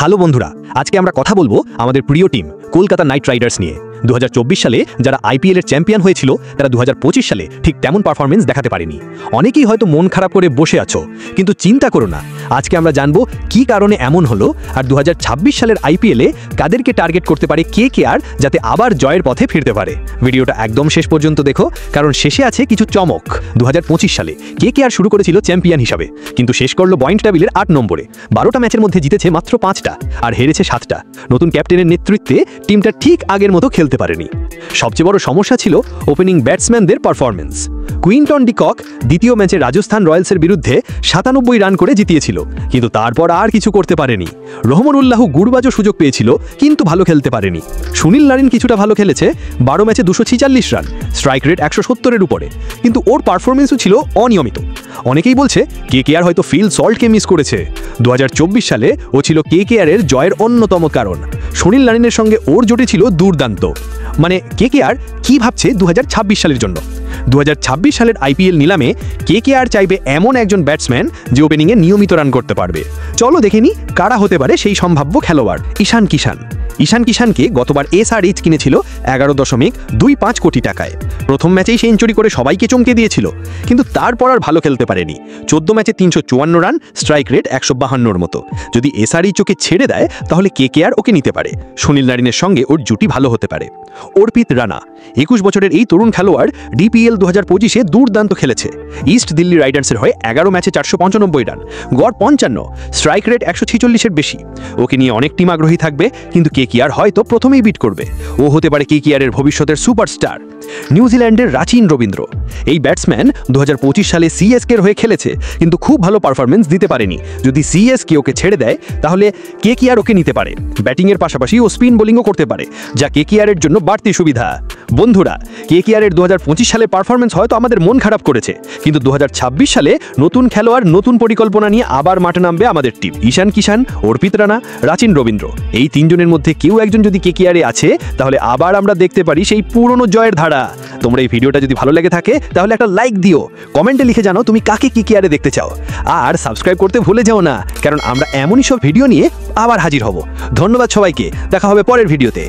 Hello বন্ধুরা, আজকে আমরা কথা বলবো আমাদের প্রিয় টিম কলকাতা নাইট রাইডার্স নিয়ে। 2024 সালে যারা আইপিএল এর চ্যাম্পিয়ন হয়েছিল তারা 2025 সালে ঠিক তেমন পারফরমেন্স দেখাতে পারেনি। অনেকেই হয়তো মন খারাপ করে বসে আছো, কিন্তু চিন্তা করো না, আজকে আমরা জানবো কি কারণে এমন হলো আর 2026 সালের আইপিএলে কাদেরকে টার্গেট করতে পারে কেকেআর, যাতে আবার জয়ের পথে ফিরতে পারে। ভিডিওটা একদম শেষ পর্যন্ত দেখো, কারণ শেষে আছে কিছু চমক। 2025 সালে কেকেআর শুরু করেছিল চ্যাম্পিয়ন হিসাবে, কিন্তু শেষ করলো পয়েন্ট টেবিলের 8 নম্বরে। 12টা ম্যাচের মধ্যে জিতেছে মাত্র 5টা আর হেরেছে 7টা। নতুন ক্যাপ্টেনের নেতৃত্বে টিমটা ঠিক আগের মতো খেলতে পারেনি। সবচেয়ে বড় সমস্যা ছিল ওপেনিং ব্যাটসম্যানদের পারফরম্যান্স। কুইন্টন ডি কক দ্বিতীয় ম্যাচে রাজস্থান রয়্যালসের বিরুদ্ধে 97 রান করে জিতিয়েছিল, কিন্তু তারপর আর কিছু করতে পারেনি। রহমানুল্লাহ গুরবাজও সুযোগ পেয়েছিল, কিন্তু ভালো খেলতে পারেনি। সুনীল নারিন কিছুটা ভালো খেলেছে, 12 ম্যাচে 246 রান, স্ট্রাইক রেট 170-এর উপরে, কিন্তু ওর পারফরমেন্সও ছিল অনিয়মিত। অনেকেই বলছে কেকেআর হয়তো ফিল সল্টকে মিস করেছে। 2024 সালে ও ছিল কেকেআরের জয়ের অন্যতম কারণ। সুনীল নারিনের সঙ্গে ওর জোটে ছিল দুর্দান্ত। মানে কেকেআর কি ভাবছে 2026 সালের জন্য? 2026 সালের আইপিএল নিলামে কেকেআর চাইবে এমন একজন ব্যাটসম্যান যে ওপেনিংয়ে নিয়মিত রান করতে পারবে। চলো দেখে নি কারা হতে পারে সেই সম্ভাব্য খেলোয়াড়। ঈশান কিষানকে গতবার এসআরএইচ কিনেছিল 11.25 কোটি টাকায়। প্রথম ম্যাচেই সেঞ্চুরি করে সবাইকে চমকে দিয়েছিল, কিন্তু তারপর আর ভালো খেলতে পারেনি। 14 ম্যাচে 354 রান, স্ট্রাইক রেট 152-এর মতো। যদি এসআরএইচ ওকে ছেড়ে দেয় তাহলে কেকেআর ওকে নিতে পারে। সুনীল নারিনের সঙ্গে ওর জুটি ভালো হতে পারে। অর্পিত রানা 21 বছরের এই তরুণ খেলোয়াড় ডিপিএল 2025-এ দুর্দান্ত খেলেছে। ইস্ট দিল্লি রাইডার্সের হয়ে 11 ম্যাচে 495 রান, গড় 55, স্ট্রাইক রেট 146-এর বেশি। ওকে নিয়ে অনেক টিম আগ্রহী থাকবে, কিন্তু কেকেআর হয়তো প্রথমেই বিট করবে। ও হতে পারে কেকেআরের ভবিষ্যতের সুপারস্টার। নিউজিল্যান্ডের রাচিন রবীন্দ্র এই ব্যাটসম্যান 2025 সালে সিএসকের হয়ে খেলেছে, কিন্তু খুব ভালো পারফরমেন্স দিতে পারেনি। যদি সিএসকে ওকে ছেড়ে দেয় তাহলে কেকেআর ওকে নিতে পারে। ব্যাটিংয়ের পাশাপাশি ও স্পিন বোলিংও করতে পারে, যা কেকেআরের জন্য বাড়তি সুবিধা। বন্ধুরা, কেকেআরের 2025 সালে পারফরমেন্স হয়তো আমাদের মন খারাপ করেছে, কিন্তু 2026 সালে নতুন খেলোয়াড়, নতুন পরিকল্পনা নিয়ে আবার মাঠে নামবে আমাদের টিম। ঈশান কিষান, অর্পিত রানা, রাচিন রবীন্দ্র, এই তিনজনের মধ্যে কেউ একজন যদি কেকেআরে আছে, তাহলে আবার আমরা দেখতে পারি সেই পুরনো জয়ের ধারা। তোমরা এই ভিডিওটা যদি ভালো লেগে থাকে তাহলে একটা লাইক দিও, কমেন্টে লিখে জানাও তুমি কাকে কেকেআরে দেখতে চাও, আর সাবস্ক্রাইব করতে ভুলে যাও না, কারণ আমরা এমনই সব ভিডিও নিয়ে আবার হাজির হব। ধন্যবাদ সবাইকে, দেখা হবে পরের ভিডিওতে।